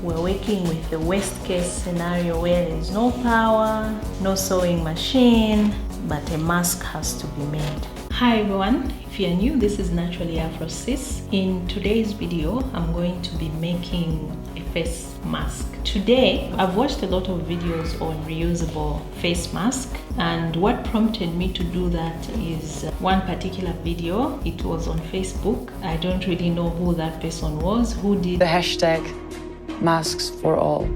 we're working with the worst case scenario where there is no power, no sewing machine, but a mask has to be made. Hi everyone, if you're new, this is Naturally Afro Sis. In today's video, I'm going to be making a face mask. Today, I've watched a lot of videos on reusable face mask, and what prompted me to do that is one particular video. It was on Facebook. I don't really know who that person was, who did the hashtag masks for all.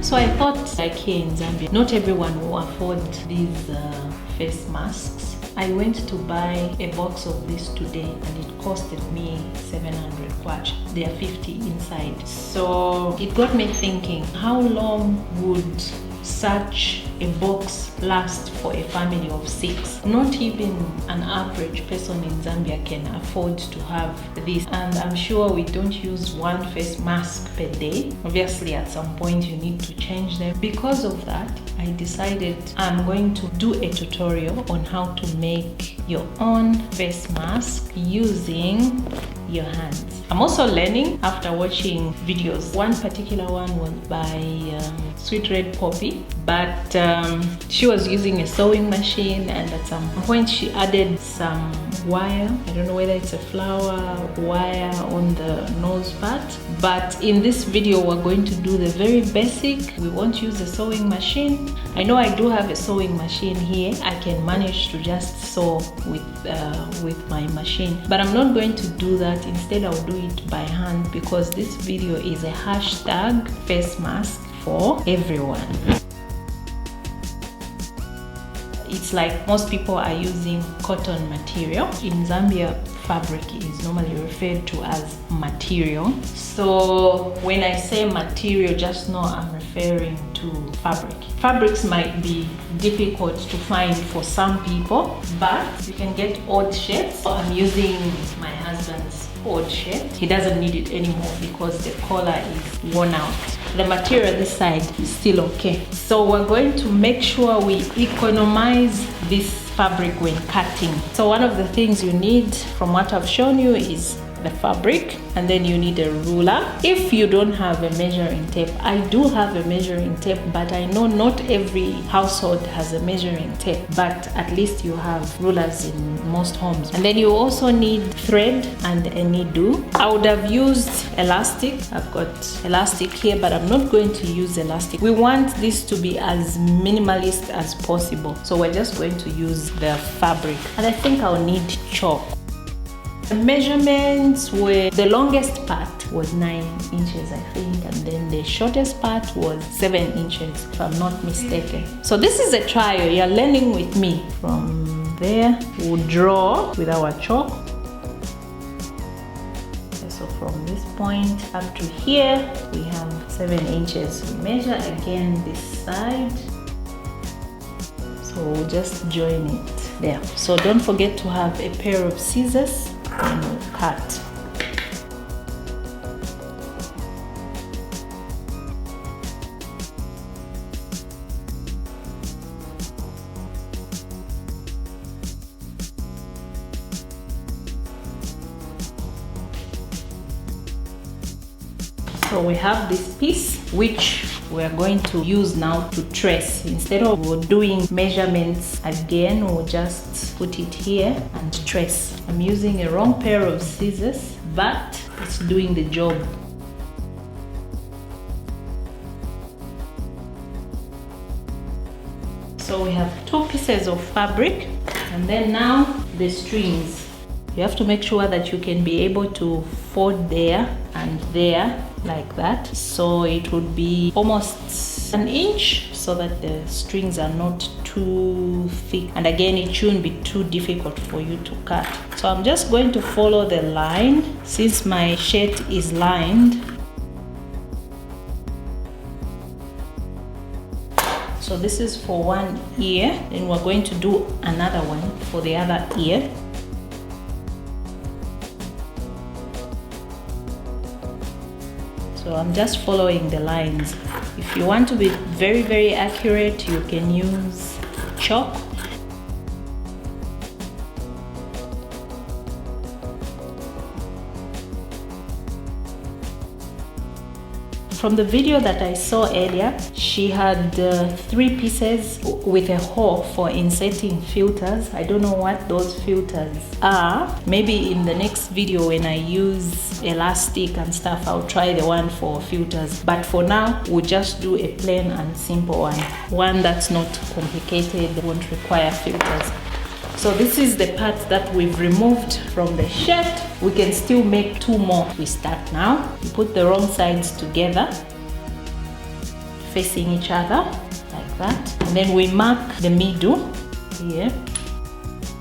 So I thought, like here in Zambia, not everyone will afford these face masks. I went to buy a box of this today and it costed me 700 kwacha. There are 50 inside. So it got me thinking, how long would such a box last for a family of 6? Not even an average person in Zambia can afford to have this, and I'm sure we don't use one face mask per day. Obviously at some point you need to change them. Because of that, I decided I'm going to do a tutorial on how to make your own face mask using your hands. I'm also learning after watching videos. One particular one was by Sweet Red Poppy, but she was using a sewing machine, and at some point she added some wire. I don't know whether it's a flower wire on the nose part, but in this video we're going to do the very basic. We won't use a sewing machine. I know I do have a sewing machine here. I can manage to just sew with my machine, but I'm not going to do that. Instead I'll do it by hand, because this video is a hashtag face mask for everyone. It's like most people are using cotton material. In Zambia, fabric is normally referred to as material. So when I say material, just know I'm referring to fabric. Fabrics might be difficult to find for some people, but you can get odd shapes. I'm using my husband's odd shape. He doesn't need it anymore because the collar is worn out. The material this side is still okay. So we're going to make sure we economize this fabric when cutting. So one of the things you need, from what I've shown you, is the fabric, and then you need a ruler. If you don't have a measuring tape, I do have a measuring tape, but I know not every household has a measuring tape, but at least you have rulers in most homes. And then you also need thread and a needle. I would have used elastic. I've got elastic here, but I'm not going to use elastic. We want this to be as minimalist as possible, so we're just going to use the fabric. And I think I'll need chalk. The measurements were, the longest part was 9 inches, I think, and then the shortest part was 7 inches, if I'm not mistaken. So this is a trial. You're learning with me. From there, we'll draw with our chalk. So from this point up to here, we have 7 inches. We measure again this side. So we'll just join it there. So don't forget to have a pair of scissors and we'll cut. So we have this piece which we are going to use now to trace. Instead of doing measurements again, we'll just put it here and trace. I'm using a wrong pair of scissors, but it's doing the job. So we have 2 pieces of fabric, and then now the strings. You have to make sure that you can be able to fold there and there like that. So it would be almost 1 inch, so that the strings are not too thick, and again it shouldn't be too difficult for you to cut. So I'm just going to follow the line. Since my shirt is lined, so this is for one ear, and we're going to do another one for the other ear. So I'm just following the lines. If you want to be very, very accurate, you can use chalk. From the video that I saw earlier, she had 3 pieces with a hole for inserting filters. I don't know what those filters are. Maybe in the next video when I use elastic and stuff, I'll try the one for filters. But for now, we'll just do a plain and simple one that's not complicated, won't require filters. So this is the part that we've removed from the shirt. We can still make 2 more. We start now. We put the wrong sides together, facing each other like that. And then we mark the middle here,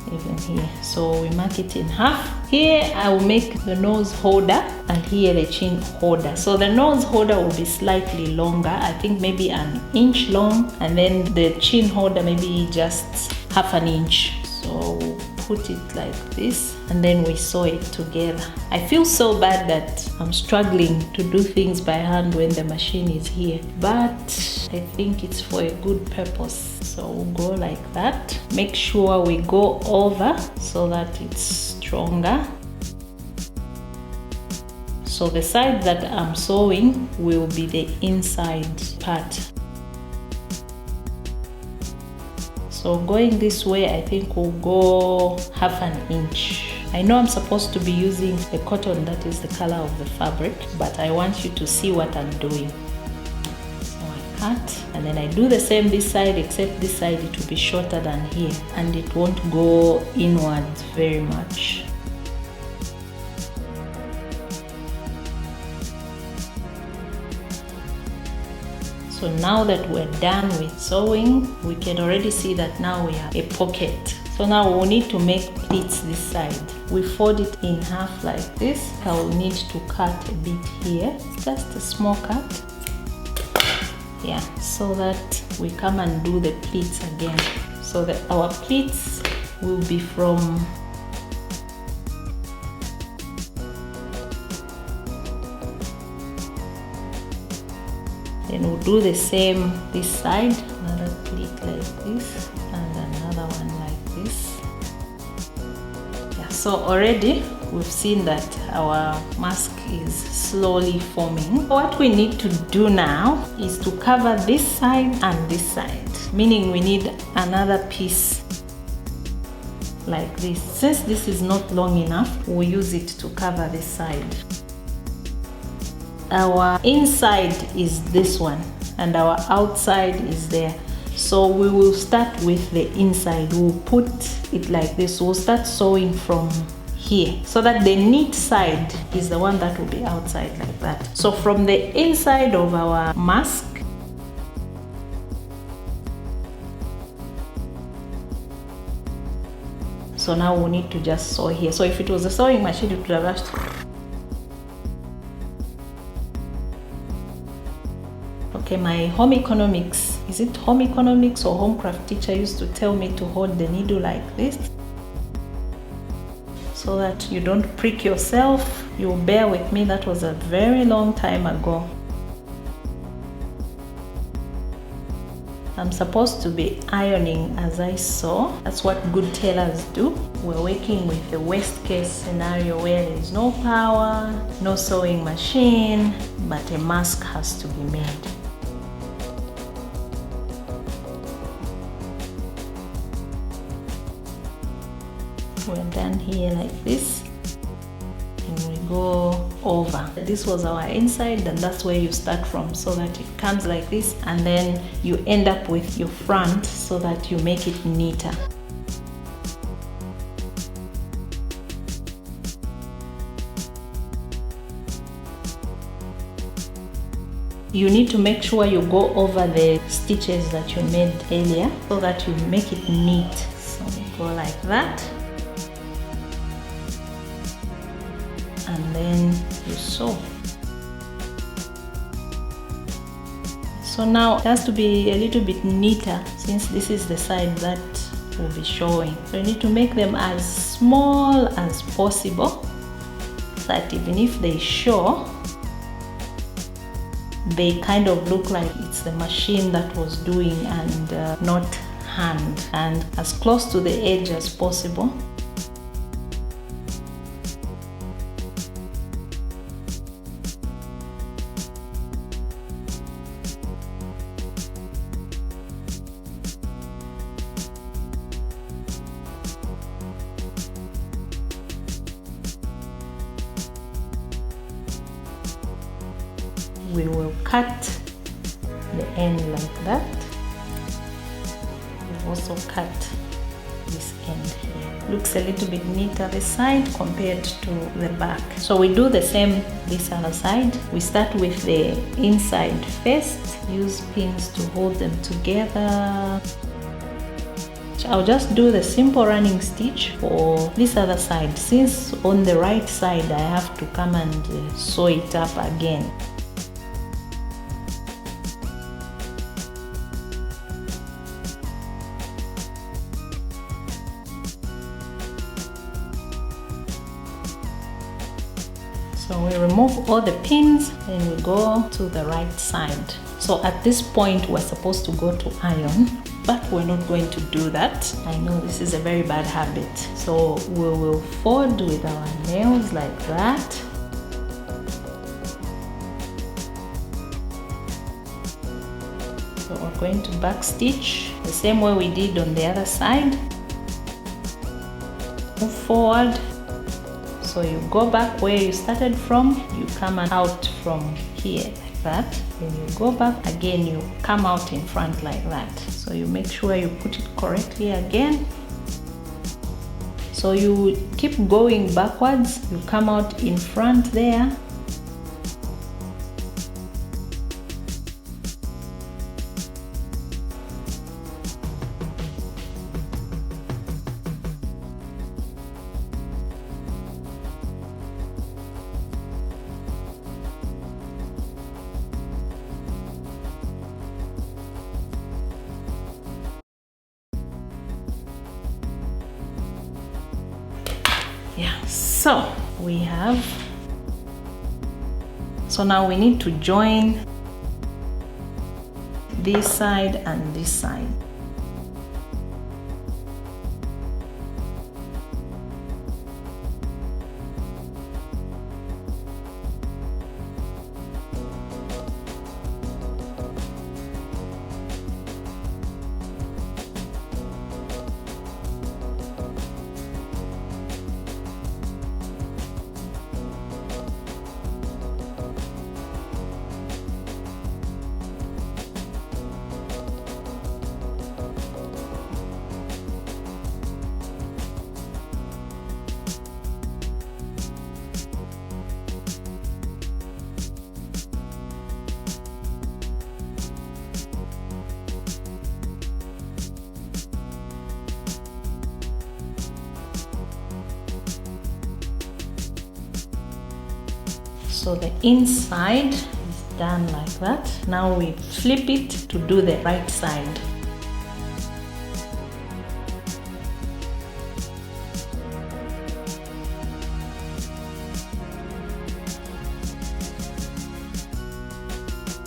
even here. So we mark it in half. Here I will make the nose holder and here the chin holder. So the nose holder will be slightly longer, I think maybe 1 inch long, and then the chin holder maybe just half an inch. So we'll put it like this and then we sew it together. I feel so bad that I'm struggling to do things by hand when the machine is here, but I think it's for a good purpose. So we'll go like that. Make sure we go over so that it's stronger. So the side that I'm sewing will be the inside part. So going this way, I think we'll go half an inch. I know I'm supposed to be using a cotton that is the color of the fabric, but I want you to see what I'm doing. So I cut, and then I do the same this side, except this side it will be shorter than here, and it won't go inwards very much. So now that we're done with sewing, we can already see that now we have a pocket. So now we'll need to make pleats this side. We fold it in half like this. I will need to cut a bit here, just a small cut. Yeah, so that we come and do the pleats again. So that our pleats will be from then we'll do the same this side, another pleat like this and another one like this. Yeah, so already we've seen that our mask is slowly forming. What we need to do now is to cover this side and this side, meaning we need another piece like this. Since this is not long enough, we'll use it to cover this side. Our inside is this one and our outside is there. So we will start with the inside. We'll put it like this. We'll start sewing from here so that the neat side is the one that will be outside like that. So from the inside of our mask, so now we need to just sew here. So if it was a sewing machine, it would have rushed. Okay, my home economics, is it home economics or homecraft teacher used to tell me to hold the needle like this so that you don't prick yourself. You'll bear with me, that was a very long time ago. I'm supposed to be ironing as I sew. That's what good tailors do. We're working with the worst case scenario where there is no power, no sewing machine, but a mask has to be made. We're done here like this and we go over. This was our inside and that's where you start from, so that it comes like this and then you end up with your front so that you make it neater. You need to make sure you go over the stitches that you made earlier so that you make it neat. So we go like that. And then you sew. So now it has to be a little bit neater since this is the side that will be showing. So you need to make them as small as possible so that even if they show, they kind of look like it's the machine that was doing and not hand, and as close to the edge as possible. we will cut the end like that. We'll also cut this end here. Looks a little bit neater this side compared to the back. So we do the same this other side. We start with the inside first, use pins to hold them together. I'll just do the simple running stitch for this other side, since on the right side I have to come and sew it up again. So we remove all the pins and we go to the right side. So at this point we're supposed to go to iron, but we're not going to do that. I know this is a very bad habit. So we will fold with our nails like that. So we're going to back stitch the same way we did on the other side. Move forward. So you go back where you started from, you come out from here like that. When you go back again, you come out in front like that. So you make sure you put it correctly again. So you keep going backwards, you come out in front there. Yeah, so we have, so now we need to join this side and this side. So the inside is done like that. Now we flip it to do the right side.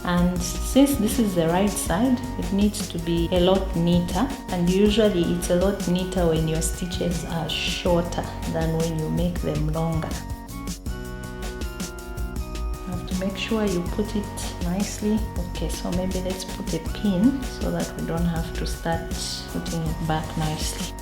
And since this is the right side, it needs to be a lot neater, and usually it's a lot neater when your stitches are shorter than when you make them longer. Make sure you put it nicely. Okay, so maybe let's put a pin so that we don't have to start putting it back nicely.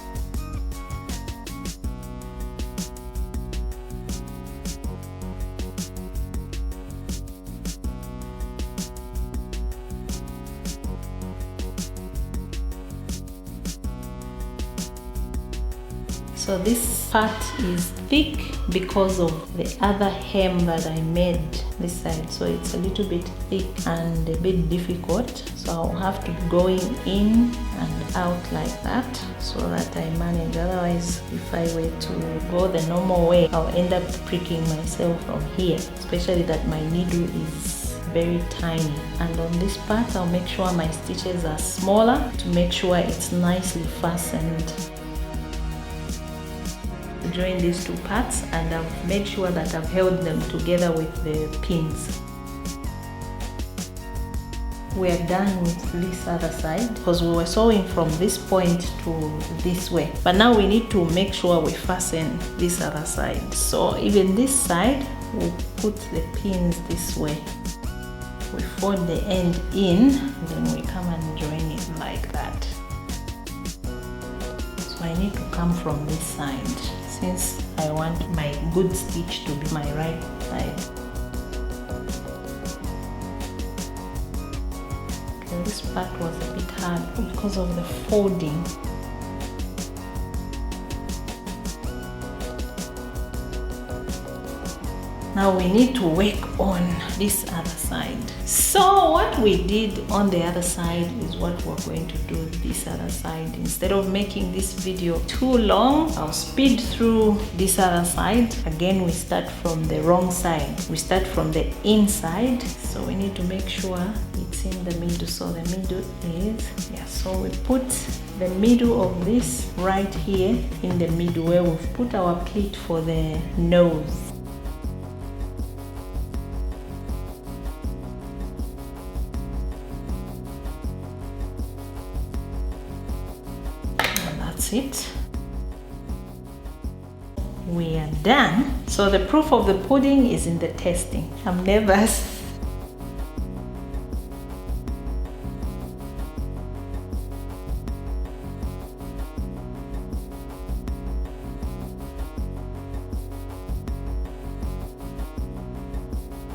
So this part is thick because of the other hem that I made this side, so it's a little bit thick and a bit difficult, so I'll have to be going in and out like that so that I manage. Otherwise, if I were to go the normal way, I'll end up pricking myself from here, especially that my needle is very tiny. And on this part, I'll make sure my stitches are smaller to make sure it's nicely fastened. Join these two parts, and I've made sure that I've held them together with the pins. We're done with this other side because we were sewing from this point to this way, but now we need to make sure we fasten this other side. So even this side, we'll put the pins this way. We fold the end in, and then we come and join it like that. So I need to come from this side, since I want my good stitch to be my right side. this part was a bit hard because of the folding. Now we need to work on this other side. So what we did on the other side is what we're going to do this other side. Instead of making this video too long, I'll speed through this other side. Again, we start from the wrong side. We start from the inside. So we need to make sure it's in the middle. So the middle is, yeah, so we put the middle of this right here in the middle where we've put our pleat for the nose. It. We are done. So the proof of the pudding is in the tasting. I'm nervous.